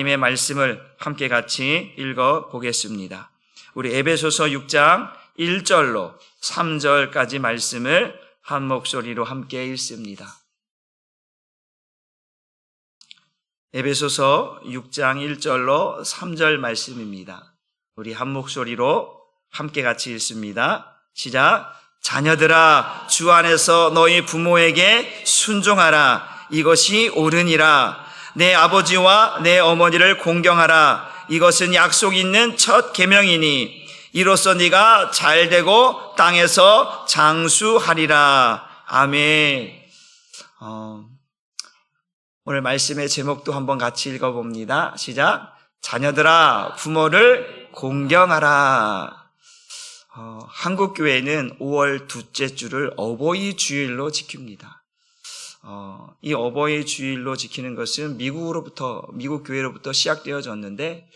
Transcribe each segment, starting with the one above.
하나님의 말씀을 함께 같이 읽어보겠습니다. 우리 에베소서 6장 1절로 3절까지 말씀을 한 목소리로 함께 읽습니다. 에베소서 6장 1절로 3절 말씀입니다. 우리 한 목소리로 함께 같이 읽습니다. 시작. 자녀들아, 주 안에서 너희 부모에게 순종하라. 이것이 옳으니라. 내 아버지와 내 어머니를 공경하라. 이것은 약속 있는 첫 계명이니 이로써 네가 잘되고 땅에서 장수하리라. 아멘. 오늘 말씀의 제목도 한번 같이 읽어봅니다. 시작. 자녀들아, 부모를 공경하라. 한국 교회는 5월 둘째 주를 어버이 주일로 지킵니다. 이 어버이 주일로 지키는 것은 미국 교회로부터 시작되어졌는데,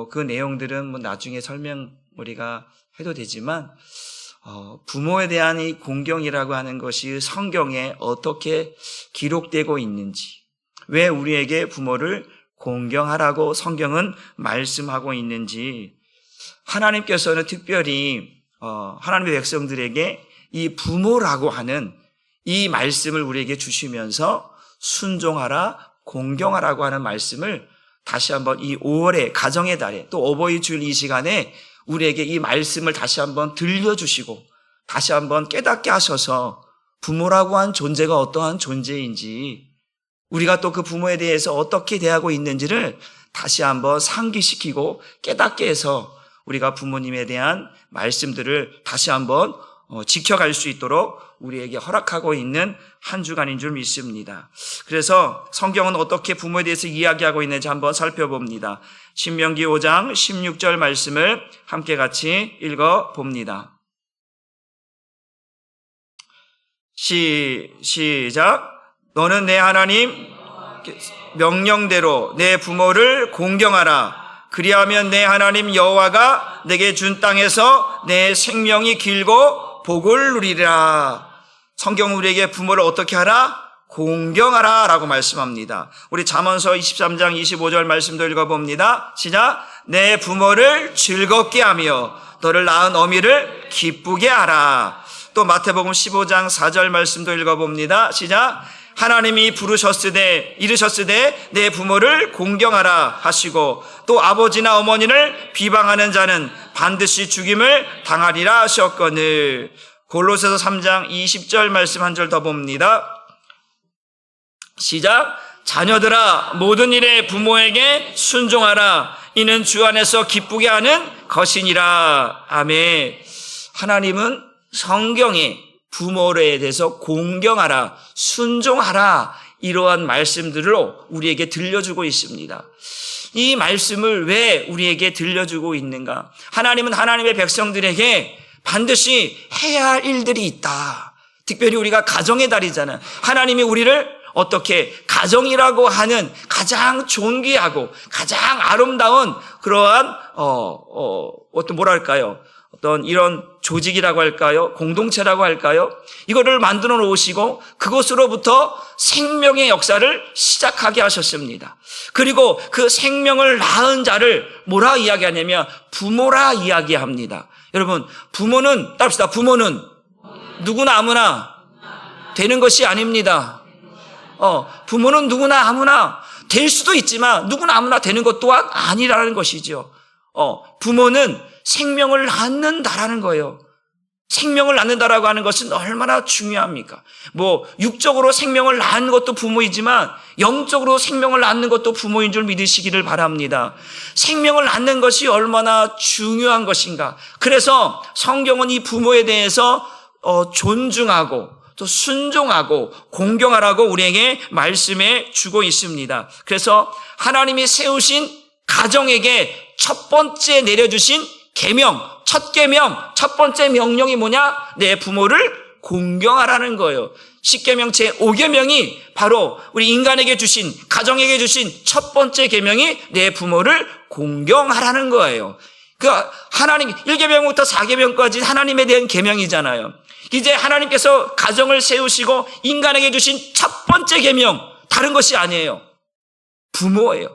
그 내용들은 나중에 설명 우리가 해도 되지만, 부모에 대한 이 공경이라고 하는 것이 성경에 어떻게 기록되고 있는지, 왜 우리에게 부모를 공경하라고 성경은 말씀하고 있는지, 하나님께서는 특별히 하나님의 백성들에게 이 부모라고 하는 이 말씀을 우리에게 주시면서 순종하라, 공경하라고 하는 말씀을 다시 한번 이 5월의 가정의 달에 또 어버이 주일 이 시간에 우리에게 이 말씀을 다시 한번 들려주시고 다시 한번 깨닫게 하셔서 부모라고 한 존재가 어떠한 존재인지, 우리가 또 그 부모에 대해서 어떻게 대하고 있는지를 다시 한번 상기시키고 깨닫게 해서 우리가 부모님에 대한 말씀들을 다시 한번 지켜갈 수 있도록 우리에게 허락하고 있는 한 주간인 줄 믿습니다. 그래서 성경은 어떻게 부모에 대해서 이야기하고 있는지 한번 살펴봅니다. 신명기 5장 16절 말씀을 함께 같이 읽어봅니다. 시작. 너는 내 하나님 명령대로 내 부모를 공경하라. 그리하면 내 하나님 여호와가 내게 준 땅에서 내 생명이 길고 복을 누리리라. 성경은 우리에게 부모를 어떻게 하라? 공경하라 라고 말씀합니다. 우리 잠언서 23장 25절 말씀도 읽어봅니다. 시작. 내 부모를 즐겁게 하며 너를 낳은 어미를 기쁘게 하라. 또 마태복음 15장 4절 말씀도 읽어봅니다. 시작. 하나님이 이르셨으되 내 부모를 공경하라 하시고 또 아버지나 어머니를 비방하는 자는 반드시 죽임을 당하리라 하셨거늘. 골로새서 3장 20절 말씀 한 절 더 봅니다. 시작. 자녀들아, 모든 일에 부모에게 순종하라. 이는 주 안에서 기쁘게 하는 것이니라. 아멘. 하나님은 성경에 부모에 대해서 공경하라, 순종하라, 이러한 말씀들로 우리에게 들려주고 있습니다. 이 말씀을 왜 우리에게 들려주고 있는가? 하나님은 하나님의 백성들에게 반드시 해야 할 일들이 있다. 특별히 우리가 가정의 달이잖아요. 하나님이 우리를 어떻게 가정이라고 하는 가장 존귀하고 가장 아름다운 그러한 어떤 이런 조직이라고 할까요? 공동체라고 할까요? 이거를 만들어 놓으시고 그것으로부터 생명의 역사를 시작하게 하셨습니다. 그리고 그 생명을 낳은 자를 뭐라 이야기하냐면 부모라 이야기합니다. 여러분, 부모는 따릅시다. 부모는 누구나 아무나 되는 것이 아닙니다. 부모는 누구나 아무나 될 수도 있지만 누구나 아무나 되는 것 또한 아니라는 것이죠. 부모는 생명을 낳는다라는 거예요. 생명을 낳는다라고 하는 것은 얼마나 중요합니까? 육적으로 생명을 낳는 것도 부모이지만 영적으로 생명을 낳는 것도 부모인 줄 믿으시기를 바랍니다. 생명을 낳는 것이 얼마나 중요한 것인가. 그래서 성경은 이 부모에 대해서 존중하고 또 순종하고 공경하라고 우리에게 말씀해 주고 있습니다. 그래서 하나님이 세우신 가정에게 첫 번째 내려주신 첫 번째 명령이 뭐냐? 내 부모를 공경하라는 거예요. 십계명 제5계명이 바로 우리 인간에게 주신, 가정에게 주신 첫 번째 계명이 내 부모를 공경하라는 거예요. 하나님 1계명부터 4계명까지 하나님에 대한 계명이잖아요. 이제 하나님께서 가정을 세우시고 인간에게 주신 첫 번째 계명, 다른 것이 아니에요. 부모예요.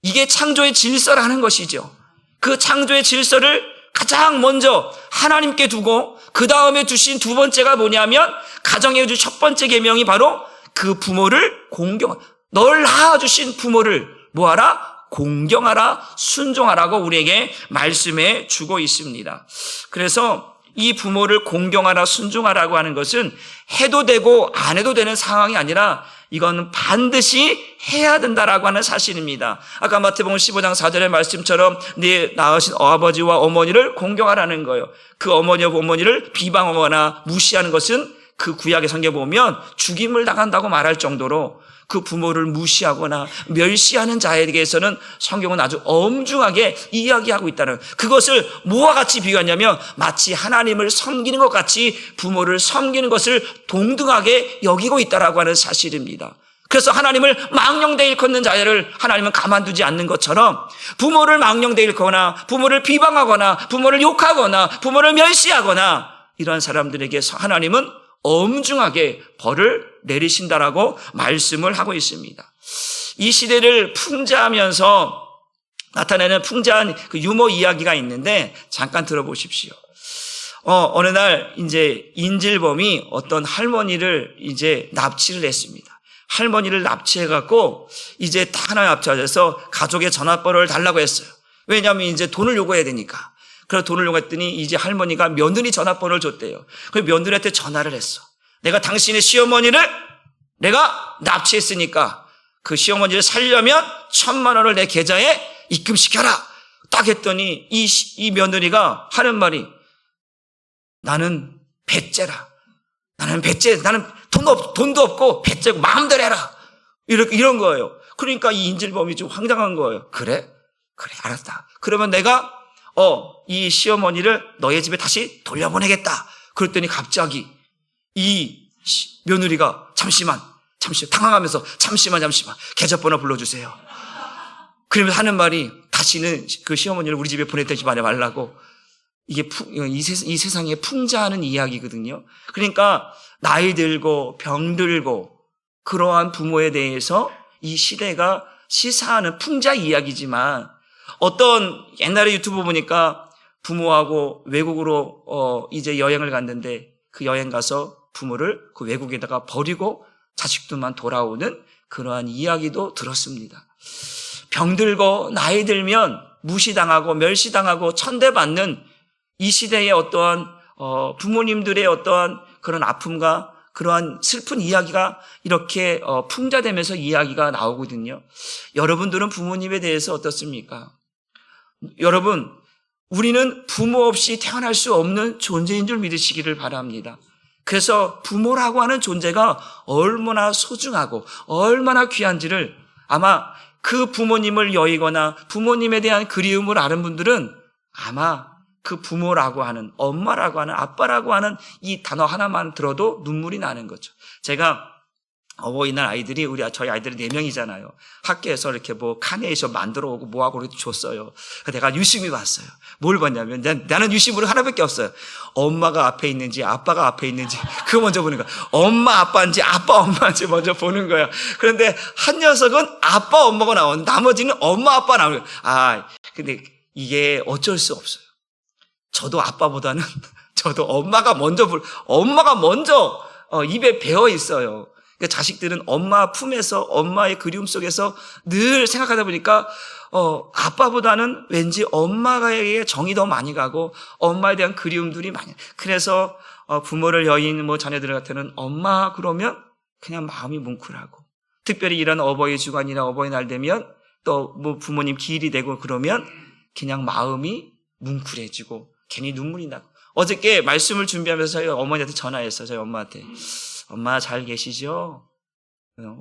이게 창조의 질서라는 것이죠. 그 창조의 질서를 가장 먼저 하나님께 두고 그 다음에 주신 두 번째가 뭐냐면 가정에 주신 첫 번째 계명이 바로 그 부모를 공경하라. 널 낳아주신 부모를 뭐하라? 공경하라, 순종하라고 우리에게 말씀해 주고 있습니다. 그래서 이 부모를 공경하라, 순종하라고 하는 것은 해도 되고 안 해도 되는 상황이 아니라 이건 반드시 해야 된다라고 하는 사실입니다. 아까 마태복음 15장 4절의 말씀처럼 네 낳으신 아버지와 어머니를 공경하라는 거예요. 그 어머니와 어머니를 비방하거나 무시하는 것은 그 구약의 성경에 보면 죽임을 당한다고 말할 정도로 그 부모를 무시하거나 멸시하는 자에게서는 성경은 아주 엄중하게 이야기하고 있다는, 그것을 뭐와 같이 비교하냐면 마치 하나님을 섬기는 것 같이 부모를 섬기는 것을 동등하게 여기고 있다라고 하는 사실입니다. 그래서 하나님을 망령되이 일컫는 자를 하나님은 가만두지 않는 것처럼 부모를 망령되이 일거나 부모를 비방하거나 부모를 욕하거나 부모를 멸시하거나 이러한 사람들에게 하나님은 엄중하게 벌을 내리신다라고 말씀을 하고 있습니다. 이 시대를 풍자하면서 나타내는 풍자한 그 유머 이야기가 있는데 잠깐 들어보십시오. 어느 날 이제 인질범이 어떤 할머니를 이제 납치를 했습니다. 할머니를 납치해갖고 이제 다 하나님 앞에 앉아서 가족의 전화번호를 달라고 했어요. 왜냐하면 이제 돈을 요구해야 되니까. 그래서 돈을 요구했더니 이제 할머니가 며느리 전화번호를 줬대요. 그래서 며느리한테 전화를 했어. 내가 당신의 시어머니를 내가 납치했으니까 그 시어머니를 살려면 1,000만 원을 내 계좌에 입금시켜라. 딱 했더니 이 며느리가 하는 말이 나는 배째라. 나는 배째. 나는 돈도 없고 배째고 마음대로 해라. 이런 거예요. 그러니까 이 인질범이 좀 황당한 거예요. 그래, 알았다. 그러면 내가 이 시어머니를 너의 집에 다시 돌려보내겠다. 그랬더니 갑자기 이 며느리가 잠시만 당황하면서 잠시만 계좌번호 불러주세요. 그러면서 하는 말이 다시는 그 시어머니를 우리 집에 보내지 말라고. 이게 이 세상에 풍자하는 이야기거든요. 그러니까 나이 들고 병들고 그러한 부모에 대해서 이 시대가 시사하는 풍자 이야기지만 어떤 옛날에 유튜브 보니까 부모하고 외국으로 이제 여행을 갔는데 그 여행 가서 부모를 그 외국에다가 버리고 자식들만 돌아오는 그러한 이야기도 들었습니다. 병들고 나이 들면 무시당하고 멸시당하고 천대받는 이 시대의 어떠한 부모님들의 어떠한 그런 아픔과 그러한 슬픈 이야기가 이렇게 풍자되면서 이야기가 나오거든요. 여러분들은 부모님에 대해서 어떻습니까? 여러분, 우리는 부모 없이 태어날 수 없는 존재인 줄 믿으시기를 바랍니다. 그래서 부모라고 하는 존재가 얼마나 소중하고 얼마나 귀한지를 아마 그 부모님을 여의거나 부모님에 대한 그리움을 아는 분들은 아마 그 부모라고 하는, 엄마라고 하는, 아빠라고 하는 이 단어 하나만 들어도 눈물이 나는 거죠. 제가 어버이날 아이들이 저희 아이들이 4명이잖아요. 학교에서 이렇게 뭐 카네이션 만들어 오고 뭐하고 이렇게 줬어요. 내가 유심히 봤어요. 뭘 봤냐면 나는 유심으로 하나밖에 없어요. 엄마가 앞에 있는지 아빠가 앞에 있는지 그거 먼저 보는 거야. 엄마 아빠인지 아빠 엄마인지 먼저 보는 거야. 그런데 한 녀석은 아빠 엄마가 나오는데 나머지는 엄마 아빠 나오는 거야. 근데 이게 어쩔 수 없어요. 저도 아빠보다는 저도 엄마가 먼저 입에 배어 있어요. 그러니까 자식들은 엄마 품에서 엄마의 그리움 속에서 늘 생각하다 보니까 아빠보다는 왠지 엄마에게 정이 더 많이 가고 엄마에 대한 그리움들이 많이. 그래서 부모를 여인 자녀들한테는 엄마 그러면 그냥 마음이 뭉클하고, 특별히 이런 어버이 주간이나 어버이날 되면 또 부모님 기일이 되고 그러면 그냥 마음이 뭉클해지고 괜히 눈물이 나고. 어저께 말씀을 준비하면서 저희 어머니한테 전화했어요. 저희 엄마한테. 엄마 잘 계시죠?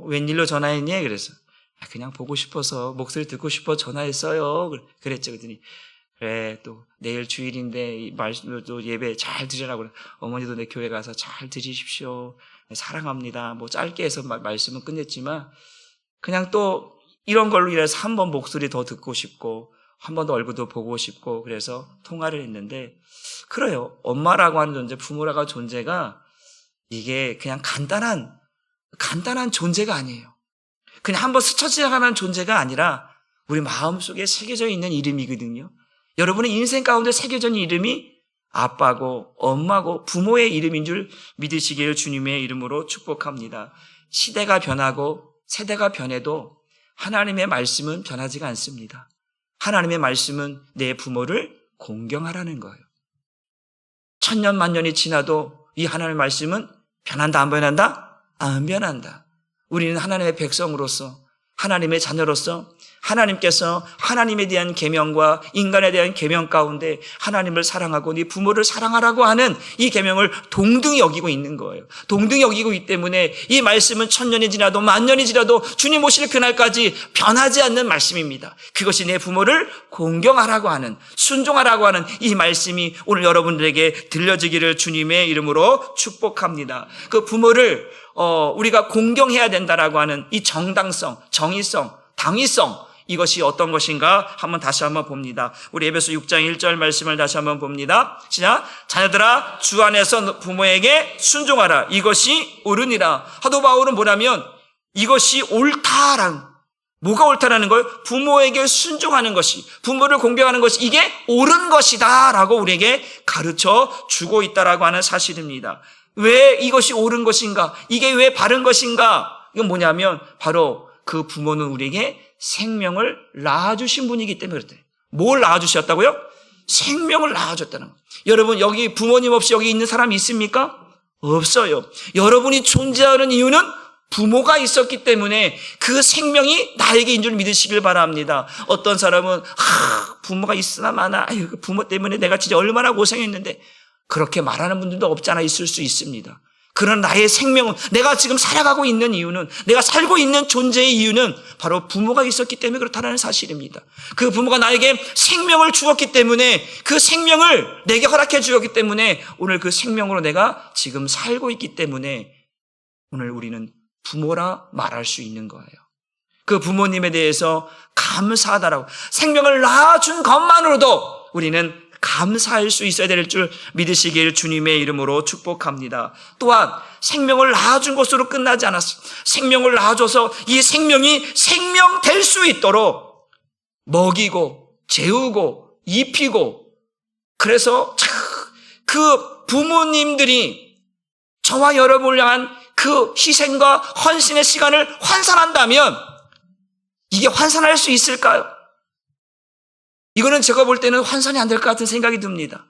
웬일로 전화했니? 그래서 그냥 보고 싶어서 목소리 듣고 싶어 전화했어요. 그랬죠. 그랬더니 그래 또 내일 주일인데 말씀도 예배 잘 드리라고 그래. 어머니도 내 교회 가서 잘 드리십시오. 사랑합니다. 짧게 해서 말씀은 끝냈지만 그냥 또 이런 걸로 인해서 한 번 목소리 더 듣고 싶고 한 번 더 얼굴도 보고 싶고 그래서 통화를 했는데, 그래요. 엄마라고 하는 존재, 부모라고 하는 존재가 이게 그냥 간단한 존재가 아니에요. 그냥 한번 스쳐 지나가는 존재가 아니라 우리 마음속에 새겨져 있는 이름이거든요. 여러분의 인생 가운데 새겨져 있는 이름이 아빠고 엄마고 부모의 이름인 줄 믿으시길 주님의 이름으로 축복합니다. 시대가 변하고 세대가 변해도 하나님의 말씀은 변하지가 않습니다. 하나님의 말씀은 내 부모를 공경하라는 거예요. 천년 만년이 지나도 이 하나님의 말씀은 변한다 안 변한다? 안 변한다. 우리는 하나님의 백성으로서 하나님의 자녀로서 하나님께서 하나님에 대한 계명과 인간에 대한 계명 가운데 하나님을 사랑하고 네 부모를 사랑하라고 하는 이 계명을 동등히 여기고 있는 거예요. 동등히 여기고 있기 때문에 이 말씀은 천년이 지나도 만년이 지나도 주님 오실 그날까지 변하지 않는 말씀입니다. 그것이 내 부모를 공경하라고 하는, 순종하라고 하는 이 말씀이 오늘 여러분들에게 들려지기를 주님의 이름으로 축복합니다. 그 부모를 우리가 공경해야 된다라고 하는 이 정당성, 정의성, 당위성, 이것이 어떤 것인가 다시 한번 봅니다. 우리 에베소 6장 1절 말씀을 다시 한번 봅니다. 시작. 자녀들아 주 안에서 부모에게 순종하라. 이것이 옳으니라. 사도 바울은 뭐라면 이것이 옳다라는, 뭐가 옳다라는 걸? 부모에게 순종하는 것이, 부모를 공경하는 것이 이게 옳은 것이다 라고 우리에게 가르쳐 주고 있다라고 하는 사실입니다. 왜 이것이 옳은 것인가? 이게 왜 바른 것인가? 이건 뭐냐면 바로 그 부모는 우리에게 생명을 낳아주신 분이기 때문에 그렇대요. 뭘 낳아주셨다고요? 생명을 낳아줬다는 거예요. 여러분 여기 부모님 없이 여기 있는 사람이 있습니까? 없어요. 여러분이 존재하는 이유는 부모가 있었기 때문에 그 생명이 나에게인 줄 믿으시길 바랍니다. 어떤 사람은 부모가 있으나 마나 부모 때문에 내가 진짜 얼마나 고생했는데, 그렇게 말하는 분들도 없지 않아 있을 수 있습니다. 그런 나의 생명은, 내가 지금 살아가고 있는 이유는, 내가 살고 있는 존재의 이유는 바로 부모가 있었기 때문에 그렇다는 사실입니다. 그 부모가 나에게 생명을 주었기 때문에, 그 생명을 내게 허락해 주었기 때문에 오늘 그 생명으로 내가 지금 살고 있기 때문에 오늘 우리는 부모라 말할 수 있는 거예요. 그 부모님에 대해서 감사하다라고, 생명을 낳아준 것만으로도 우리는 감사할 수 있어야 될 줄 믿으시길 주님의 이름으로 축복합니다. 또한 생명을 낳아준 것으로 끝나지 않았어요. 생명을 낳아줘서 이 생명이 생명될 수 있도록 먹이고 재우고 입히고, 그래서 그 부모님들이 저와 여러분을 향한 그 희생과 헌신의 시간을 환산한다면 이게 환산할 수 있을까요? 이거는 제가 볼 때는 환산이 안 될 것 같은 생각이 듭니다.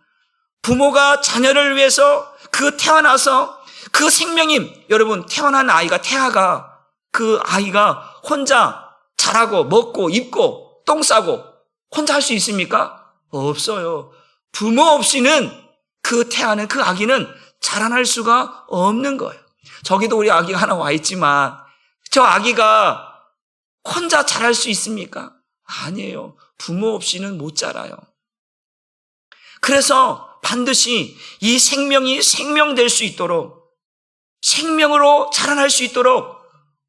부모가 자녀를 위해서 태어나서 그 생명이, 여러분 태어난 아이가, 태아가, 그 아이가 혼자 자라고 먹고 입고 똥 싸고 혼자 할 수 있습니까? 없어요. 부모 없이는 그 태아는, 그 아기는 자라날 수가 없는 거예요. 저기도 우리 아기가 하나 와 있지만 저 아기가 혼자 자랄 수 있습니까? 아니에요. 부모 없이는 못 자라요. 그래서 반드시 이 생명이 생명될 수 있도록, 생명으로 자라날 수 있도록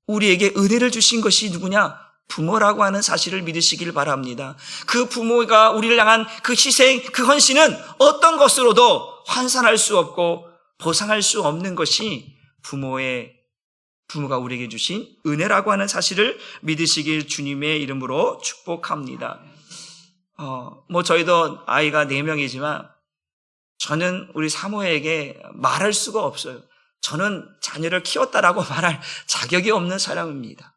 우리에게 은혜를 주신 것이 누구냐? 부모라고 하는 사실을 믿으시길 바랍니다. 그 부모가 우리를 향한 그 희생, 그 헌신은 어떤 것으로도 환산할 수 없고 보상할 수 없는 것이 부모가 우리에게 주신 은혜라고 하는 사실을 믿으시길 주님의 이름으로 축복합니다. 저희도 아이가 4명이지만 저는 우리 사모에게 말할 수가 없어요. 저는 자녀를 키웠다라고 말할 자격이 없는 사람입니다.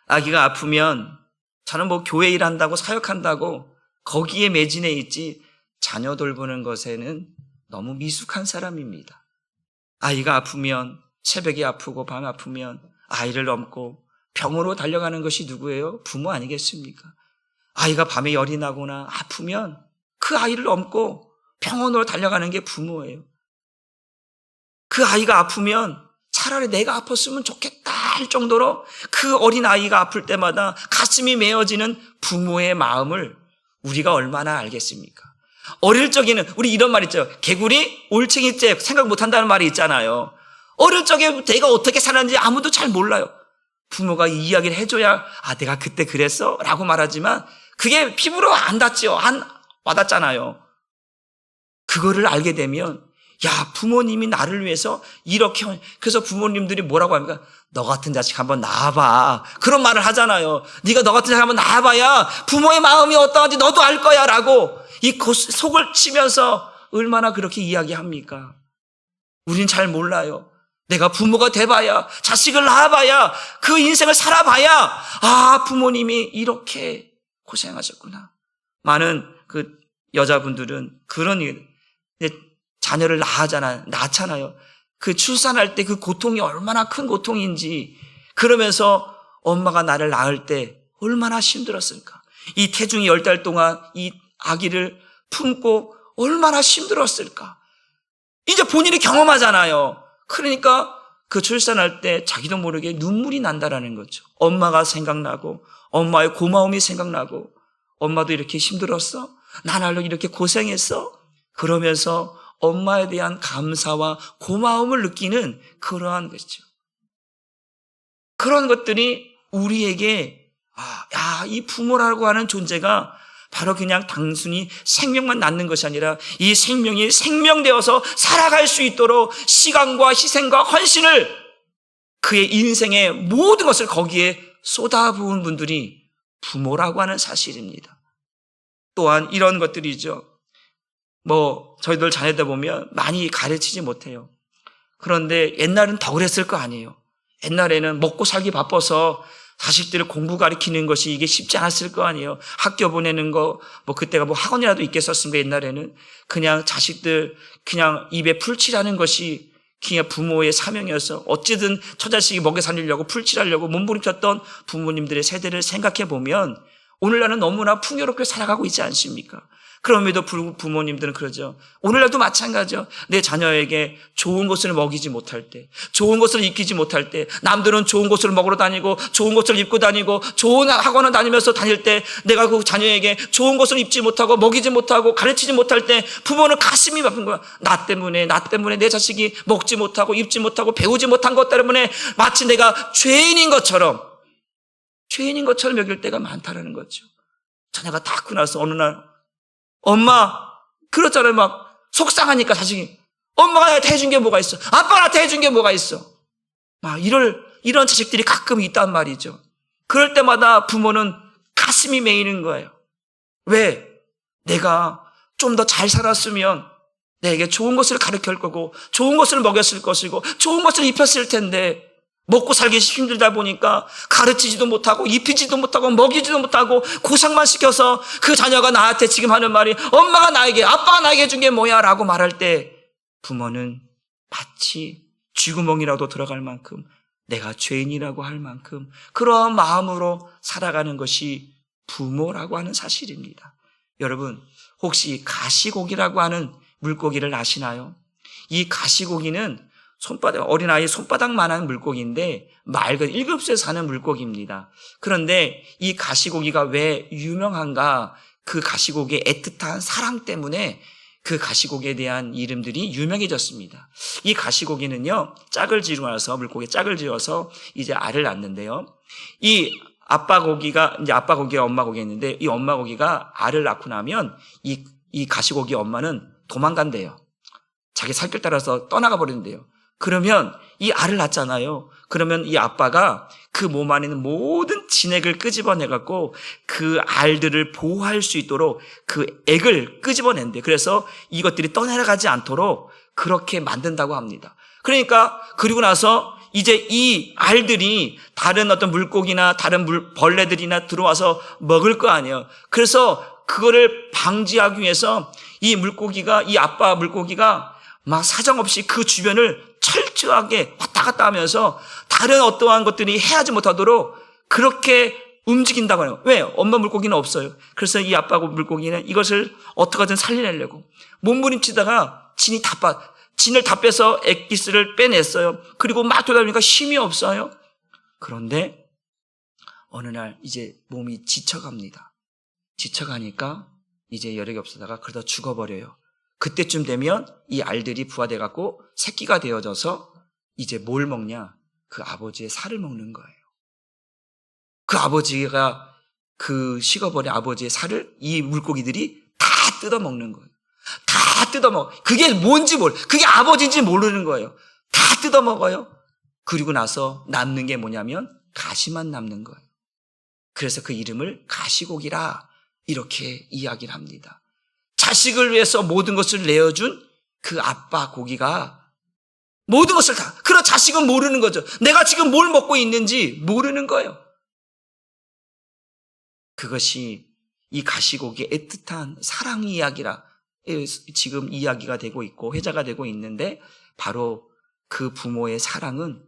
아기가 아프면 저는 교회 일한다고 사역한다고 거기에 매진해 있지 자녀 돌보는 것에는 너무 미숙한 사람입니다. 아이가 아프면, 새벽에 아프고 밤 아프면 아이를 업고 병으로 달려가는 것이 누구예요? 부모 아니겠습니까? 아이가 밤에 열이 나거나 아프면 그 아이를 업고 병원으로 달려가는 게 부모예요. 그 아이가 아프면 차라리 내가 아팠으면 좋겠다 할 정도로 그 어린 아이가 아플 때마다 가슴이 메어지는 부모의 마음을 우리가 얼마나 알겠습니까? 어릴 적에는 우리 이런 말 있죠. 개구리 올챙이째 생각 못한다는 말이 있잖아요. 어릴 적에 내가 어떻게 살았는지 아무도 잘 몰라요. 부모가 이 이야기를 해줘야 내가 그때 그랬어? 라고 말하지만 그게 피부로 안 닿지요. 안 와닿잖아요. 그거를 알게 되면 야, 부모님이 나를 위해서 이렇게, 그래서 부모님들이 뭐라고 합니까? 너 같은 자식 한번 낳아봐. 그런 말을 하잖아요. 네가 너 같은 자식 한번 낳아봐야 부모의 마음이 어떠한지 너도 알 거야 라고 이 속을 치면서 얼마나 그렇게 이야기합니까? 우린 잘 몰라요. 내가 부모가 돼봐야, 자식을 낳아봐야, 그 인생을 살아봐야, 아, 부모님이 이렇게 고생하셨구나. 많은 그 여자분들은 그런 자녀를 낳잖아요. 그 출산할 때 그 고통이 얼마나 큰 고통인지, 그러면서 엄마가 나를 낳을 때 얼마나 힘들었을까. 이 태중이 10달 동안 이 아기를 품고 얼마나 힘들었을까. 이제 본인이 경험하잖아요. 그러니까 그 출산할 때 자기도 모르게 눈물이 난다라는 거죠. 엄마가 생각나고, 엄마의 고마움이 생각나고, 엄마도 이렇게 힘들었어? 나날로 이렇게 고생했어? 그러면서 엄마에 대한 감사와 고마움을 느끼는 그러한 것이죠. 그런 것들이 우리에게, 이 부모라고 하는 존재가 바로 그냥 단순히 생명만 낳는 것이 아니라 이 생명이 생명되어서 살아갈 수 있도록 시간과 희생과 헌신을, 그의 인생의 모든 것을 거기에 쏟아부은 분들이 부모라고 하는 사실입니다. 또한 이런 것들이죠. 저희들 자녀들 보면 많이 가르치지 못해요. 그런데 옛날은 더 그랬을 거 아니에요. 옛날에는 먹고 살기 바빠서 자식들을 공부 가르치는 것이 이게 쉽지 않았을 거 아니에요. 학교 보내는 거, 그때가 학원이라도 있겠었습니까? 옛날에는 그냥 자식들 그냥 입에 풀칠하는 것이 그냥 부모의 사명이어서 어찌든 처자식이 먹여 살리려고 풀칠하려고 몸부림쳤던 부모님들의 세대를 생각해 보면 오늘날은 너무나 풍요롭게 살아가고 있지 않습니까? 그럼에도 부모님들은 그러죠. 오늘날도 마찬가지죠. 내 자녀에게 좋은 것을 먹이지 못할 때, 좋은 것을 입히지 못할 때, 남들은 좋은 것을 먹으러 다니고 좋은 것을 입고 다니고 좋은 학원을 다니면서 다닐 때 내가 그 자녀에게 좋은 것을 입지 못하고 먹이지 못하고 가르치지 못할 때 부모는 가슴이 아픈 거야. 나 때문에 내 자식이 먹지 못하고 입지 못하고 배우지 못한 것 때문에 마치 내가 죄인인 것처럼 여길 때가 많다라는 거죠. 자녀가 다 크고 나서 어느 날 엄마, 그렇잖아요. 속상하니까 자식이. 엄마가 나한테 해준 게 뭐가 있어? 아빠가 나한테 해준 게 뭐가 있어? 이런 자식들이 가끔 있단 말이죠. 그럴 때마다 부모는 가슴이 메이는 거예요. 왜? 내가 좀 더 잘 살았으면 내게 좋은 것을 가르칠 거고, 좋은 것을 먹였을 것이고, 좋은 것을 입혔을 텐데, 먹고 살기 힘들다 보니까 가르치지도 못하고 입히지도 못하고 먹이지도 못하고 고생만 시켜서 그 자녀가 나한테 지금 하는 말이 엄마가 나에게, 아빠가 나에게 준 게 뭐야 라고 말할 때 부모는 마치 쥐구멍이라도 들어갈 만큼, 내가 죄인이라고 할 만큼 그러한 마음으로 살아가는 것이 부모라고 하는 사실입니다. 여러분, 혹시 가시고기라고 하는 물고기를 아시나요? 이 가시고기는 어린아이 손바닥만한 물고기인데 맑은 1급수에 사는 물고기입니다. 그런데 이 가시고기가 왜 유명한가? 그 가시고기의 애틋한 사랑 때문에 그 가시고기에 대한 이름들이 유명해졌습니다. 이 가시고기는요, 물고기 짝을 지어서 이제 알을 낳는데요. 이 아빠 고기가 엄마 고기가 있는데 이 엄마 고기가 알을 낳고 나면 이 가시고기 엄마는 도망간대요. 자기 살길 따라서 떠나가 버린대요. 그러면 이 알을 낳잖아요. 그러면 이 아빠가 그 몸 안에 있는 모든 진액을 끄집어내갖고 그 알들을 보호할 수 있도록 그 액을 끄집어낸대. 그래서 이것들이 떠내려가지 않도록 그렇게 만든다고 합니다. 그러니까 그리고 나서 이제 이 알들이 다른 어떤 물고기나 다른 벌레들이나 들어와서 먹을 거 아니에요. 그래서 그거를 방지하기 위해서 이 아빠 물고기가 사정없이 그 주변을 철저하게 왔다 갔다 하면서 다른 어떠한 것들이 해하지 못하도록 그렇게 움직인다고 해요. 왜? 엄마 물고기는 없어요. 그래서 이 아빠 물고기는 이것을 어떻게든 살려내려고 몸부림치다가 진을 다 빼서 액기스를 빼냈어요. 그리고 막 돌아다니니까 힘이 없어요. 그런데 어느 날 이제 몸이 지쳐갑니다. 지쳐가니까 이제 여력이 없어다가 그러다 죽어버려요. 그때쯤 되면 이 알들이 부화돼갖고 새끼가 되어져서 이제 뭘 먹냐? 그 아버지의 살을 먹는 거예요. 그 아버지가 그 식어버린 아버지의 살을 이 물고기들이 다 뜯어먹는 거예요. 다 뜯어먹어. 그게 뭔지 그게 아버지인지 모르는 거예요. 다 뜯어먹어요. 그리고 나서 남는 게 뭐냐면 가시만 남는 거예요. 그래서 그 이름을 가시고기라 이렇게 이야기를 합니다. 자식을 위해서 모든 것을 내어준 그 아빠 고기가 모든 것을 다, 그런 자식은 모르는 거죠. 내가 지금 뭘 먹고 있는지 모르는 거예요. 그것이 이 가시고기의 애틋한 사랑 이야기라 지금 이야기가 되고 있고 회자가 되고 있는데, 바로 그 부모의 사랑은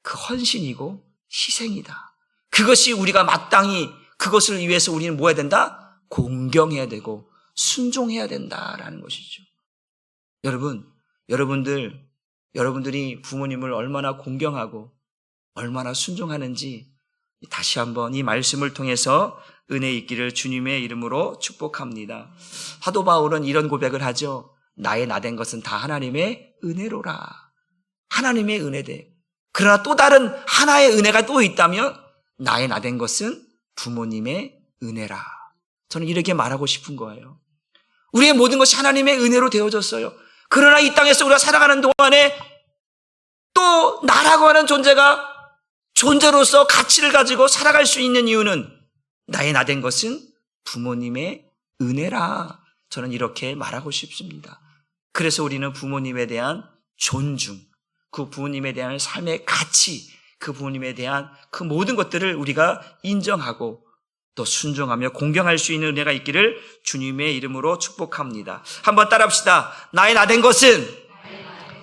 그 헌신이고 희생이다. 그것이 우리가 마땅히 그것을 위해서 우리는 뭐 해야 된다? 공경해야 되고 순종해야 된다라는 것이죠. 여러분들이 부모님을 얼마나 공경하고 얼마나 순종하는지 다시 한번 이 말씀을 통해서 은혜 있기를 주님의 이름으로 축복합니다. 사도 바울은 이런 고백을 하죠. 나의 나된 것은 다 하나님의 은혜로라. 하나님의 은혜대. 그러나 또 다른 하나의 은혜가 또 있다면 나의 나된 것은 부모님의 은혜라. 저는 이렇게 말하고 싶은 거예요. 우리의 모든 것이 하나님의 은혜로 되어졌어요. 그러나 이 땅에서 우리가 살아가는 동안에 또 나라고 하는 존재로서 가치를 가지고 살아갈 수 있는 이유는 나의 나된 것은 부모님의 은혜라. 저는 이렇게 말하고 싶습니다. 그래서 우리는 부모님에 대한 존중, 그 부모님에 대한 삶의 가치, 그 부모님에 대한 그 모든 것들을 우리가 인정하고 또 순종하며 공경할 수 있는 은혜가 있기를 주님의 이름으로 축복합니다. 한번 따라합시다. 나의 나된 것은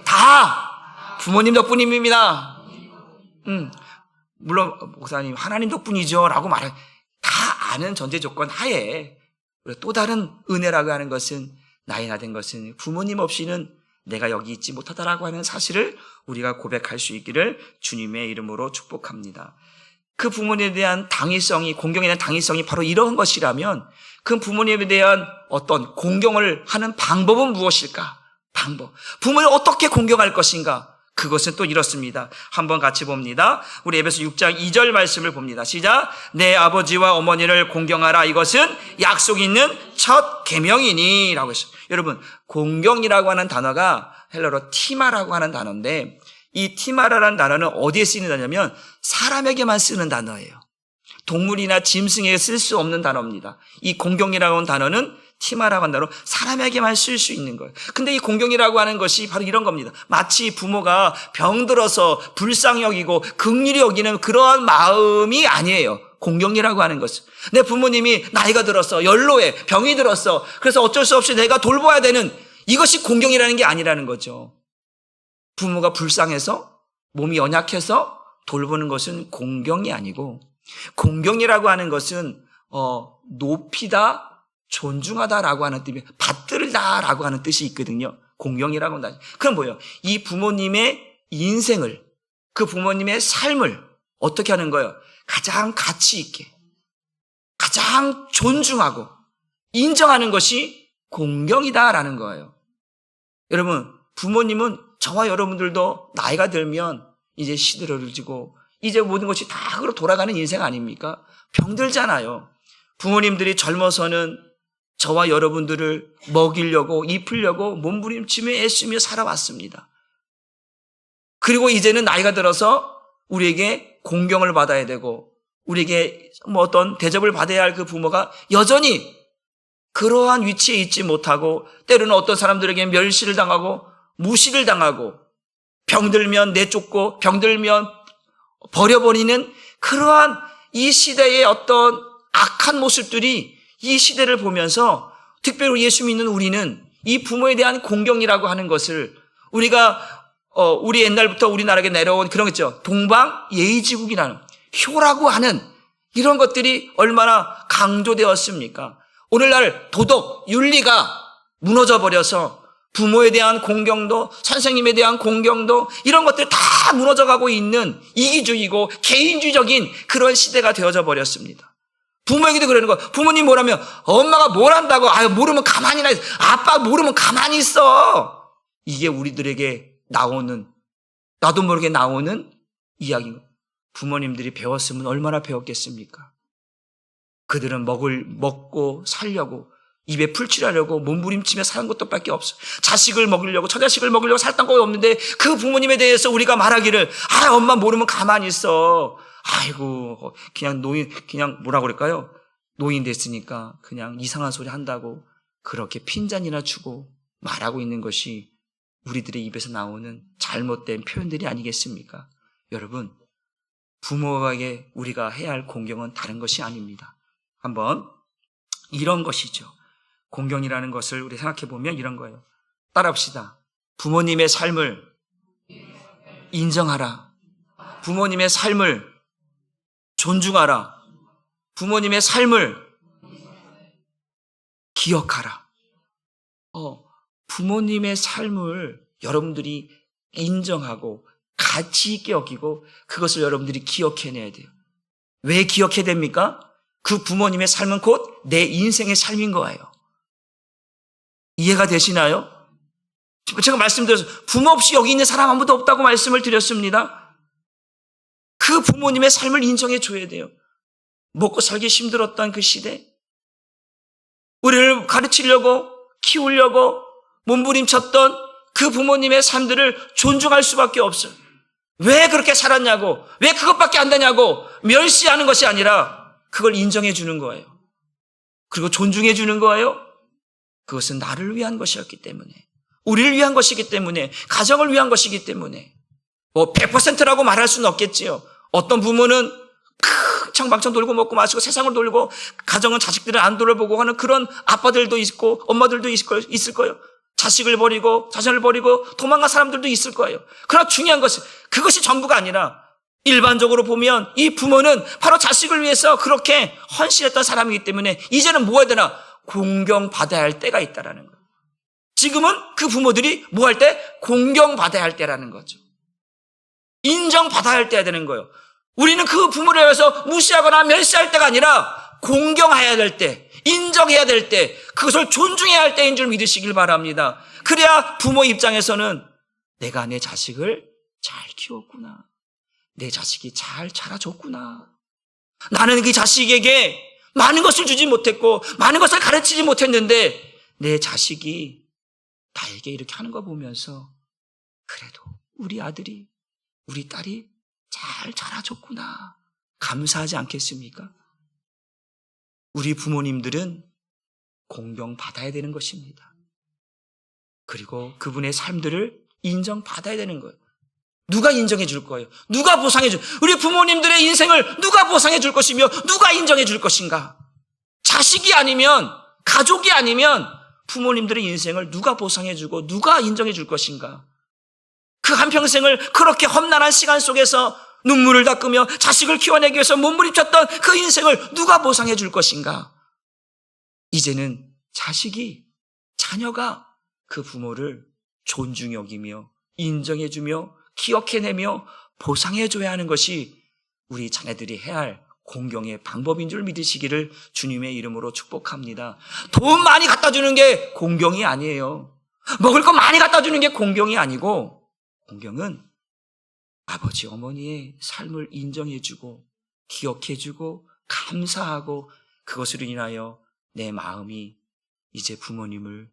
다 부모님 덕분입니다. 물론 목사님 하나님 덕분이죠 라고 말해 다 아는 전제 조건 하에 또 다른 은혜라고 하는 것은 나의 나된 것은 부모님 없이는 내가 여기 있지 못하다라고 하는 사실을 우리가 고백할 수 있기를 주님의 이름으로 축복합니다. 그 부모님에 대한 당위성이, 공경에 대한 당위성이 바로 이런 것이라면 그 부모님에 대한 어떤 공경을 하는 방법은 무엇일까? 부모를 어떻게 공경할 것인가? 그것은 또 이렇습니다. 한번 같이 봅니다. 우리 에베소 6장 2절 말씀을 봅니다. 시작. 내 아버지와 어머니를 공경하라. 이것은 약속 있는 첫 계명이니 라고 했어요. 여러분, 공경이라고 하는 단어가 헬라어로 티마라고 하는 단어인데, 이 티마라라는 단어는 어디에 쓰이는 단어냐면 사람에게만 쓰는 단어예요. 동물이나 짐승에게 쓸 수 없는 단어입니다. 이 공경이라고 하는 단어는 티마라고 하는 단어로 사람에게만 쓸 수 있는 거예요. 근데 이 공경이라고 하는 것이 바로 이런 겁니다. 마치 부모가 병들어서 불쌍히 여기고 긍휼히 여기는 그러한 마음이 아니에요. 공경이라고 하는 것은 내 부모님이 나이가 들었어, 연로해, 병이 들었어, 그래서 어쩔 수 없이 내가 돌봐야 되는, 이것이 공경이라는 게 아니라는 거죠. 부모가 불쌍해서 몸이 연약해서 돌보는 것은 공경이 아니고, 공경이라고 하는 것은 높이다, 존중하다라고 하는 뜻이, 받들다라고 하는 뜻이 있거든요. 공경이라고 한다. 그럼 뭐예요? 이 부모님의 인생을, 그 부모님의 삶을 어떻게 하는 거예요? 가장 가치 있게, 가장 존중하고 인정하는 것이 공경이다라는 거예요. 여러분, 부모님은 저와 여러분들도 나이가 들면 이제 시들어지고 이제 모든 것이 다 돌아가는 인생 아닙니까? 병들잖아요. 부모님들이 젊어서는 저와 여러분들을 먹이려고, 입히려고 몸부림치며 애쓰며 살아왔습니다. 그리고 이제는 나이가 들어서 우리에게 공경을 받아야 되고 우리에게 어떤 대접을 받아야 할 그 부모가 여전히 그러한 위치에 있지 못하고, 때로는 어떤 사람들에게 멸시를 당하고 무시를 당하고 병들면 내쫓고 병들면 버려버리는 그러한 이 시대의 어떤 악한 모습들이 이 시대를 보면서 특별히 예수 믿는 우리는 이 부모에 대한 공경이라고 하는 것을 우리가 우리 옛날부터 우리나라에 내려온 그런 거 있죠. 동방 예의지국이라는 효라고 하는 이런 것들이 얼마나 강조되었습니까? 오늘날 도덕, 윤리가 무너져 버려서 부모에 대한 공경도, 선생님에 대한 공경도, 이런 것들 다 무너져가고 있는 이기주의고 개인주의적인 그런 시대가 되어져 버렸습니다. 부모에게도 그러는 거. 부모님 뭐라면 엄마가 뭘 한다고, 모르면 가만히나 있어. 아빠 모르면 가만히 있어. 이게 우리들에게 나오는, 나도 모르게 나오는 이야기입니다. 부모님들이 배웠으면 얼마나 배웠겠습니까? 그들은 먹고 살려고 입에 풀칠하려고 몸부림치며 사는 것밖에 없어. 자식을 먹이려고, 처자식을 먹이려고 살던 거 없는데 그 부모님에 대해서 우리가 말하기를, 엄마 모르면 가만히 있어. 아이고, 그냥 뭐라 그럴까요? 노인 됐으니까 그냥 이상한 소리 한다고 그렇게 핀잔이나 주고 말하고 있는 것이 우리들의 입에서 나오는 잘못된 표현들이 아니겠습니까? 여러분, 부모에게 우리가 해야 할 공경은 다른 것이 아닙니다. 한번 이런 것이죠. 공경이라는 것을 우리 생각해 보면 이런 거예요. 따라합시다. 부모님의 삶을 인정하라. 부모님의 삶을 존중하라. 부모님의 삶을 기억하라. 부모님의 삶을 여러분들이 인정하고 가치 있게 여기고 그것을 여러분들이 기억해내야 돼요. 왜 기억해야 됩니까? 그 부모님의 삶은 곧 내 인생의 삶인 거예요. 이해가 되시나요? 제가 말씀드려서 부모 없이 여기 있는 사람 아무도 없다고 말씀을 드렸습니다. 그 부모님의 삶을 인정해 줘야 돼요. 먹고 살기 힘들었던 그 시대, 우리를 가르치려고 키우려고 몸부림쳤던 그 부모님의 삶들을 존중할 수밖에 없어요. 왜 그렇게 살았냐고, 왜 그것밖에 안 되냐고 멸시하는 것이 아니라 그걸 인정해 주는 거예요. 그리고 존중해 주는 거예요. 그것은 나를 위한 것이었기 때문에, 우리를 위한 것이기 때문에, 가정을 위한 것이기 때문에 100%라고 말할 수는 없겠지요. 어떤 부모는 창방청 돌고 먹고 마시고 세상을 돌고 가정은 자식들을 안 돌아보고 하는 그런 아빠들도 있고 엄마들도 있을 거예요. 자식을 버리고 자녀를 버리고 도망간 사람들도 있을 거예요. 그러나 중요한 것은 그것이 전부가 아니라 일반적으로 보면 이 부모는 바로 자식을 위해서 그렇게 헌신했던 사람이기 때문에 이제는 뭐 해야 되나? 공경받아야 할 때가 있다라는 거예요. 지금은 그 부모들이 뭐 할 때? 공경받아야 할 때라는 거죠. 인정받아야 할 때야 되는 거예요. 우리는 그 부모를 위해서 무시하거나 멸시할 때가 아니라 공경해야 될 때, 인정해야 될 때, 그것을 존중해야 할 때인 줄 믿으시길 바랍니다. 그래야 부모 입장에서는 내가 내 자식을 잘 키웠구나. 내 자식이 잘 자라줬구나. 나는 그 자식에게 많은 것을 주지 못했고 많은 것을 가르치지 못했는데 내 자식이 나에게 이렇게 하는 거 보면서 그래도 우리 아들이, 우리 딸이 잘 자라줬구나. 감사하지 않겠습니까? 우리 부모님들은 공경받아야 되는 것입니다. 그리고 그분의 삶들을 인정받아야 되는 거예요. 누가 인정해 줄 거예요? 누가 보상해 줄? 우리 부모님들의 인생을 누가 보상해 줄 것이며 누가 인정해 줄 것인가? 자식이 아니면, 가족이 아니면 부모님들의 인생을 누가 보상해 주고 누가 인정해 줄 것인가? 그 한평생을 그렇게 험난한 시간 속에서 눈물을 닦으며 자식을 키워내기 위해서 몸부림쳤던 그 인생을 누가 보상해 줄 것인가? 이제는 자녀가 그 부모를 존중히 여기며 인정해주며 기억해내며 보상해줘야 하는 것이 우리 자녀들이 해야 할 공경의 방법인 줄 믿으시기를 주님의 이름으로 축복합니다. 돈 많이 갖다 주는 게 공경이 아니에요. 먹을 거 많이 갖다 주는 게 공경이 아니고, 공경은 아버지 어머니의 삶을 인정해주고 기억해주고 감사하고 그것으로 인하여 내 마음이 이제 부모님을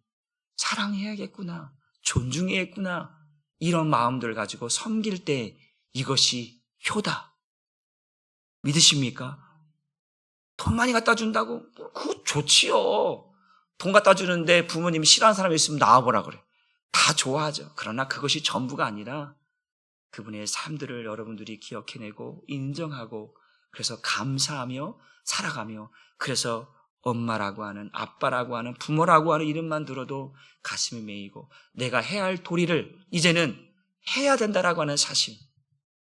사랑해야겠구나, 존중해야겠구나, 이런 마음들 가지고 섬길 때 이것이 효다. 믿으십니까? 돈 많이 갖다 준다고? 그거 좋지요. 돈 갖다 주는데 부모님이 싫어하는 사람이 있으면 나와보라 그래. 다 좋아하죠. 그러나 그것이 전부가 아니라 그분의 삶들을 여러분들이 기억해내고 인정하고 그래서 감사하며 살아가며, 그래서 엄마라고 하는, 아빠라고 하는, 부모라고 하는 이름만 들어도 가슴이 메이고 내가 해야 할 도리를 이제는 해야 된다라고 하는 사실,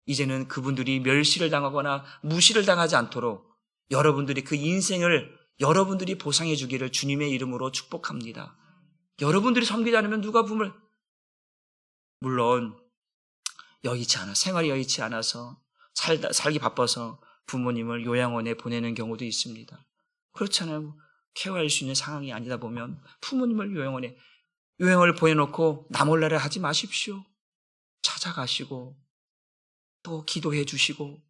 이제는 그분들이 멸시를 당하거나 무시를 당하지 않도록 여러분들이 그 인생을 여러분들이 보상해 주기를 주님의 이름으로 축복합니다. 여러분들이 섬기지 않으면 누가 부모를, 물론 여의치 않아, 생활이 여의치 않아서 살기 바빠서 부모님을 요양원에 보내는 경우도 있습니다. 그렇잖아요. 케어할 수 있는 상황이 아니다 보면 부모님을 요양원을 보내놓고 나 몰라라 하지 마십시오. 찾아가시고 또 기도해 주시고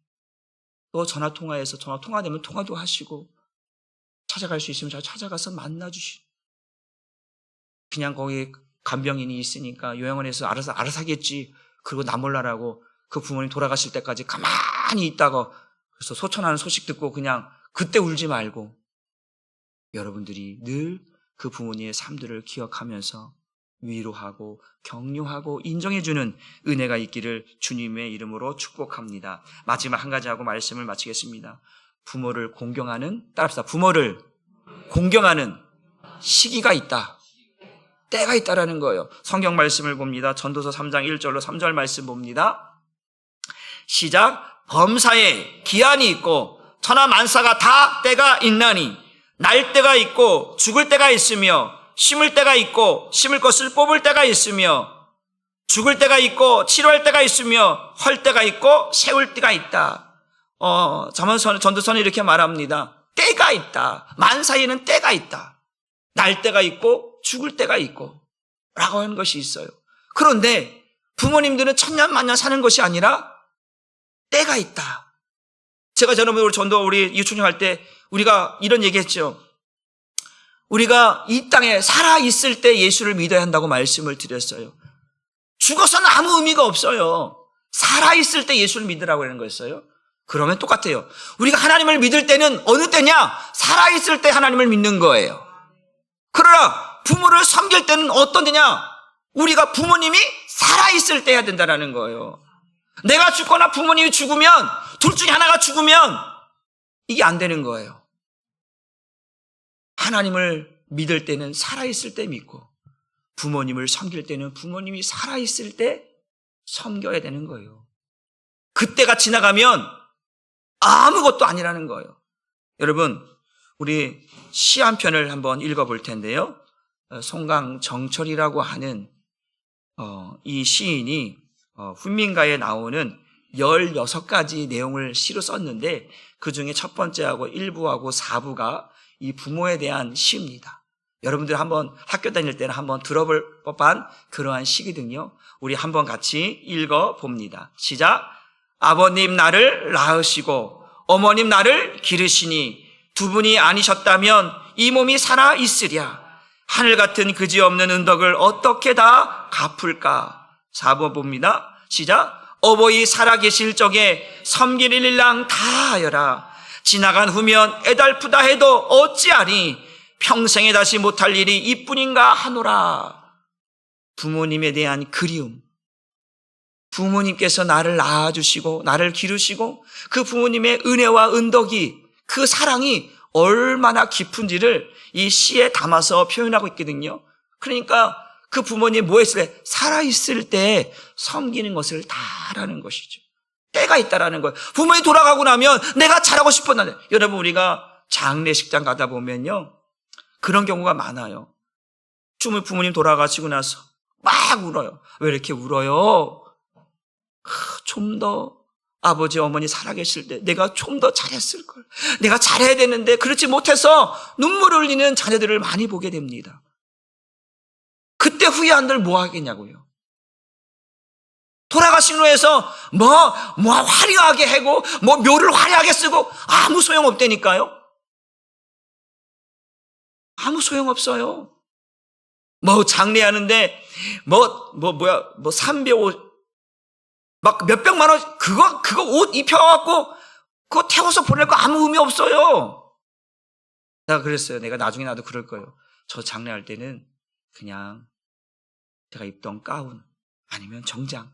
또 전화통화되면 통화도 하시고 찾아갈 수 있으면 잘 찾아가서 만나 주시고 그냥 거기 간병인이 있으니까 요양원에서 알아서 하겠지. 그리고 나 몰라라고 그 부모님 돌아가실 때까지 가만히 있다가 그래서 소천하는 소식 듣고 그냥 그때 울지 말고 여러분들이 늘 그 부모님의 삶들을 기억하면서 위로하고 격려하고 인정해주는 은혜가 있기를 주님의 이름으로 축복합니다. 마지막 한 가지 하고 말씀을 마치겠습니다. 부모를 공경하는, 따라합시다. 부모를 공경하는 시기가 있다. 때가 있다라는 거예요. 성경 말씀을 봅니다. 전도서 3장 1절로 3절 말씀 봅니다. 시작. 범사에 기한이 있고 천하 만사가 다 때가 있나니 날 때가 있고 죽을 때가 있으며 심을 때가 있고 심을 것을 뽑을 때가 있으며 죽을 때가 있고 치료할 때가 있으며 헐 때가 있고 세울 때가 있다. 전도서는 이렇게 말합니다. 때가 있다. 만사에는 때가 있다. 날 때가 있고 죽을 때가 있고 라고 하는 것이 있어요. 그런데 부모님들은 천년만년 사는 것이 아니라 때가 있다. 제가 우리 전도 우리 유초년할 때 우리가 이런 얘기했죠. 우리가 이 땅에 살아있을 때 예수를 믿어야 한다고 말씀을 드렸어요. 죽어서는 아무 의미가 없어요. 살아있을 때 예수를 믿으라고 하는 거였어요. 그러면 똑같아요. 우리가 하나님을 믿을 때는 어느 때냐? 살아있을 때 하나님을 믿는 거예요. 그러나 부모를 섬길 때는 어떤 때냐? 우리가 부모님이 살아있을 때 해야 된다는 거예요. 내가 죽거나 부모님이 죽으면 둘 중에 하나가 죽으면 이게 안 되는 거예요. 하나님을 믿을 때는 살아있을 때 믿고 부모님을 섬길 때는 부모님이 살아있을 때 섬겨야 되는 거예요. 그때가 지나가면 아무것도 아니라는 거예요. 여러분, 우리 시 한 편을 한번 읽어볼 텐데요. 송강정철이라고 하는 이 시인이 훈민가에 나오는 16가지 내용을 시로 썼는데 그중에 첫 번째하고 1부하고 4부가 이 부모에 대한 시입니다. 여러분들 한번 학교 다닐 때는 한번 들어볼 법한 그러한 시거든요. 우리 한번 같이 읽어봅니다. 시작. 아버님 나를 낳으시고 어머님 나를 기르시니 두 분이 아니셨다면 이 몸이 살아 있으랴. 하늘 같은 그지없는 은덕을 어떻게 다 갚을까. 4번 봅니다. 시작. 어버이 살아계실 적에 섬길 일랑 다 하여라. 지나간 후면 애달프다 해도 어찌하리. 평생에 다시 못할 일이 이뿐인가 하노라. 부모님에 대한 그리움. 부모님께서 나를 낳아주시고 나를 기르시고 그 부모님의 은혜와 은덕이 그 사랑이 얼마나 깊은지를 이 시에 담아서 표현하고 있거든요. 그러니까 그 부모님 뭐 했을 때? 살아있을 때 섬기는 것을 다 하라는 것이죠. 때가 있다라는 거예요. 부모님 돌아가고 나면 내가 잘하고 싶었는데 여러분 우리가 장례식장 가다 보면요. 그런 경우가 많아요. 부모님 돌아가시고 나서 막 울어요. 왜 이렇게 울어요? 좀 더 아버지 어머니 살아계실 때 내가 좀 더 잘했을걸. 내가 잘해야 되는데 그렇지 못해서 눈물을 흘리는 자녀들을 많이 보게 됩니다. 그때 후회한들 뭐 하겠냐고요. 돌아가신 후에서 뭐 화려하게 하고 묘를 화려하게 쓰고 아무 소용없다니까요. 아무 소용없어요. 장례하는데 300, 막 몇백만 원 그거 옷 입혀갖고 그거 태워서 보낼 거 아무 의미 없어요. 내가 그랬어요. 내가 나중에 나도 그럴 거예요. 저 장례할 때는 그냥 제가 입던 가운 아니면 정장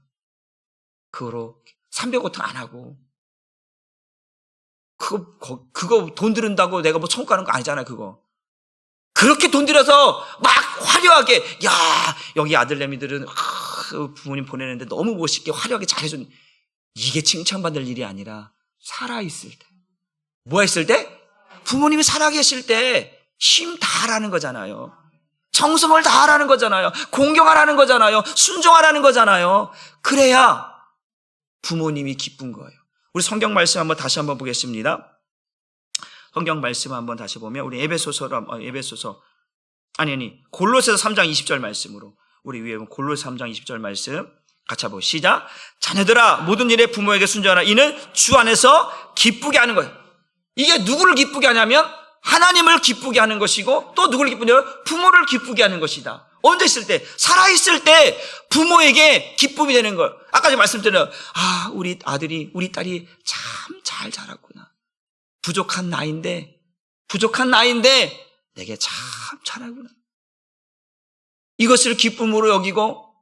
그거로 300옷 안 하고 그거 돈 들은다고 내가 천국 가는 거 아니잖아요. 그거 그렇게 돈 들여서 막 화려하게 야 여기 아들내미들은 부모님 보내는데 너무 멋있게 화려하게 잘해준 이게 칭찬받을 일이 아니라 살아있을 때 뭐 했을 때? 부모님이 살아계실 때 힘 다하라는 거잖아요. 정성을 다하라는 거잖아요. 공경하라는 거잖아요. 순종하라는 거잖아요. 그래야 부모님이 기쁜 거예요. 우리 성경 말씀 한번 다시 한번 보겠습니다. 성경 말씀 한번 다시 보면 우리 골로새서 3장 20절 말씀으로 우리 위에 골로새 3장 20절 말씀 같이 한번 시작. 자녀들아 모든 일에 부모에게 순종하라. 이는 주 안에서 기쁘게 하는 거예요. 이게 누구를 기쁘게 하냐면 하나님을 기쁘게 하는 것이고 또 누구를 기쁘게 하냐면 부모를 기쁘게 하는 것이다. 언제 있을 때? 살아있을 때 부모에게 기쁨이 되는 걸. 아까 제가 말씀드린 우리 아들이 우리 딸이 참 잘 자랐구나. 부족한 나이인데 내게 참 잘하구나. 이것을 기쁨으로 여기고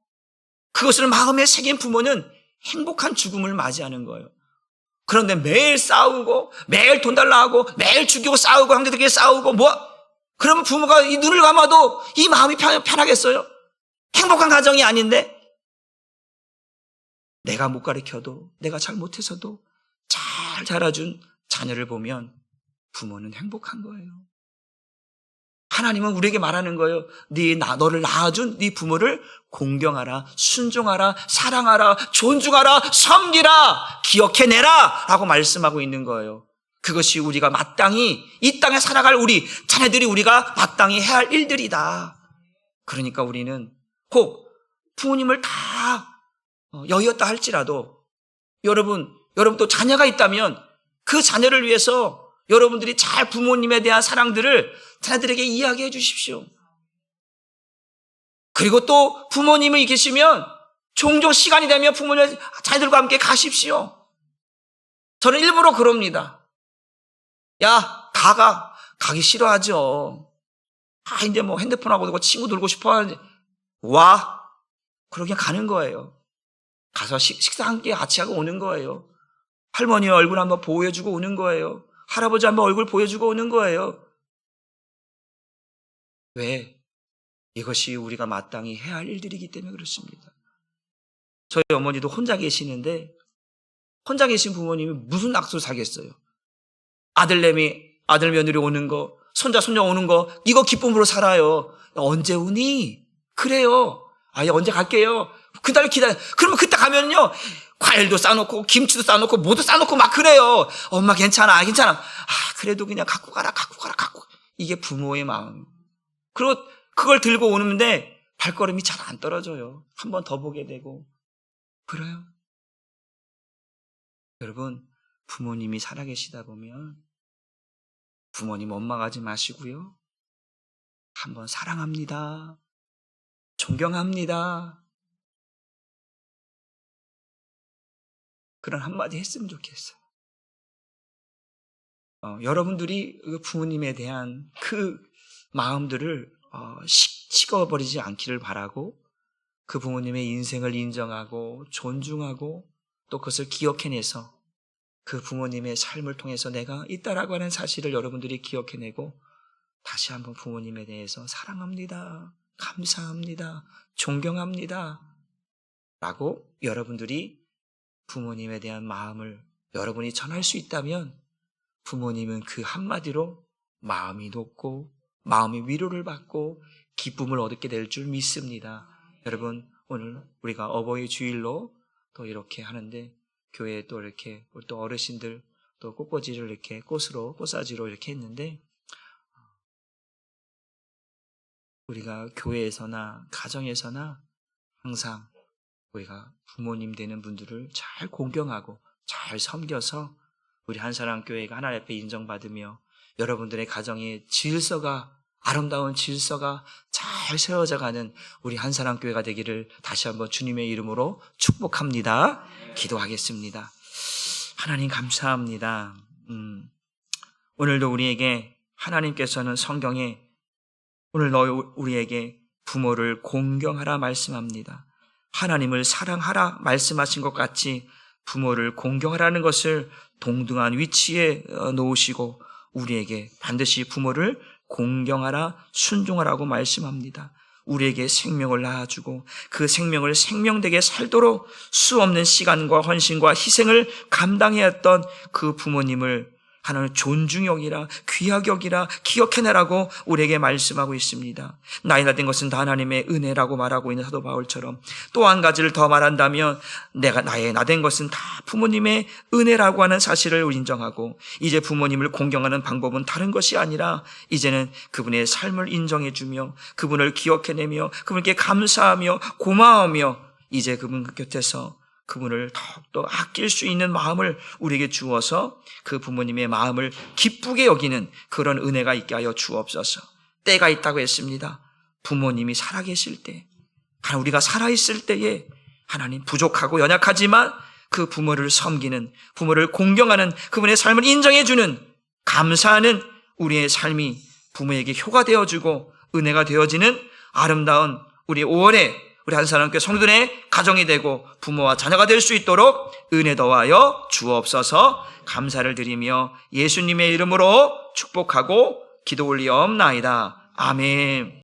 그것을 마음에 새긴 부모는 행복한 죽음을 맞이하는 거예요. 그런데 매일 싸우고 매일 돈 달라 하고 매일 죽이고 싸우고 형제들끼리 싸우고 그러면 부모가 이 눈을 감아도 이 마음이 편하겠어요? 행복한 가정이 아닌데 내가 못 가르쳐도 내가 잘못해서도 잘 자라준 자녀를 보면 부모는 행복한 거예요. 하나님은 우리에게 말하는 거예요. 너를 낳아준 네 부모를 공경하라, 순종하라, 사랑하라, 존중하라, 섬기라, 기억해내라 라고 말씀하고 있는 거예요. 그것이 우리가 마땅히 이 땅에 살아갈 우리 자녀들이 우리가 마땅히 해야 할 일들이다. 그러니까 우리는 혹 부모님을 다 여의었다 할지라도 여러분 또 자녀가 있다면 그 자녀를 위해서 여러분들이 잘 부모님에 대한 사랑들을 자녀들에게 이야기해 주십시오. 그리고 또 부모님이 계시면 종종 시간이 되면 부모님 자녀들과 함께 가십시오. 저는 일부러 그럽니다. 가기 싫어하죠. 이제 핸드폰하고 놀고 친구 놀고 싶어 하는데 그러게 가는 거예요. 가서 식사 함께 같이 하고 오는 거예요. 할머니 얼굴 한번 보호해주고 오는 거예요. 할아버지 한번 얼굴 보여주고 오는 거예요. 왜? 이것이 우리가 마땅히 해야 할 일들이기 때문에 그렇습니다. 저희 어머니도 혼자 계시는데 혼자 계신 부모님이 무슨 낙서를 사겠어요? 아들 며느리 오는 거, 손자 손녀 오는 거 이거 기쁨으로 살아요. 언제 오니? 그래요. 언제 갈게요. 그날 기다려. 그러면 그때 가면요 과일도 싸놓고 김치도 싸놓고 뭐도 싸놓고 막 그래요. 엄마 괜찮아. 그래도 그냥 갖고 가라. 이게 부모의 마음. 그리고 그걸 들고 오는데 발걸음이 잘 안 떨어져요. 한 번 더 보게 되고 그래요. 여러분 부모님이 살아계시다 보면 부모님 원망하지 마시고요. 한번 사랑합니다. 존경합니다. 그런 한마디 했으면 좋겠어요. 여러분들이 부모님에 대한 그 마음들을 식어버리지 않기를 바라고 그 부모님의 인생을 인정하고 존중하고 또 그것을 기억해내서 그 부모님의 삶을 통해서 내가 있다라고 하는 사실을 여러분들이 기억해내고 다시 한번 부모님에 대해서 사랑합니다. 감사합니다. 존경합니다. 라고 여러분들이 부모님에 대한 마음을 여러분이 전할 수 있다면 부모님은 그 한마디로 마음이 높고 마음의 위로를 받고 기쁨을 얻게 될 줄 믿습니다. 여러분 오늘 우리가 어버이 주일로 또 이렇게 하는데 교회에 또 이렇게 또 어르신들 또 꽃꽂이를 이렇게 꽃사지로 이렇게 했는데 우리가 교회에서나 가정에서나 항상 우리가 부모님 되는 분들을 잘 공경하고 잘 섬겨서 우리 한사랑교회가 하나님 앞에 인정받으며 여러분들의 가정의 아름다운 질서가 잘 세워져가는 우리 한사랑교회가 되기를 다시 한번 주님의 이름으로 축복합니다. 기도하겠습니다. 하나님 감사합니다. 오늘도 우리에게 하나님께서는 성경에 오늘 우리에게 부모를 공경하라 말씀합니다. 하나님을 사랑하라 말씀하신 것 같이 부모를 공경하라는 것을 동등한 위치에 놓으시고 우리에게 반드시 부모를 공경하라 순종하라고 말씀합니다. 우리에게 생명을 낳아주고 그 생명을 생명되게 살도록 수없는 시간과 헌신과 희생을 감당해야 했던 그 부모님을 하나님 존중히 여기라 귀하게 여기라 기억해내라고 우리에게 말씀하고 있습니다. 나이가 된 것은 다 하나님의 은혜라고 말하고 있는 사도 바울처럼 또 한 가지를 더 말한다면 나의 나된 것은 다 부모님의 은혜라고 하는 사실을 인정하고 이제 부모님을 공경하는 방법은 다른 것이 아니라 이제는 그분의 삶을 인정해주며 그분을 기억해내며 그분께 감사하며 고마워하며 이제 그분 곁에서 그분을 더욱더 아낄 수 있는 마음을 우리에게 주어서 그 부모님의 마음을 기쁘게 여기는 그런 은혜가 있게 하여 주옵소서. 때가 있다고 했습니다. 부모님이 살아계실 때, 하나님 우리가 살아있을 때에 하나님 부족하고 연약하지만 그 부모를 섬기는, 부모를 공경하는 그분의 삶을 인정해주는, 감사하는 우리의 삶이 부모에게 효가 되어주고 은혜가 되어지는 아름다운 우리 5월에 우리 한사람교회 성도들의 가정이 되고 부모와 자녀가 될 수 있도록 은혜 더하여 주옵소서. 감사를 드리며 예수님의 이름으로 축복하고 기도 올리옵나이다. 아멘.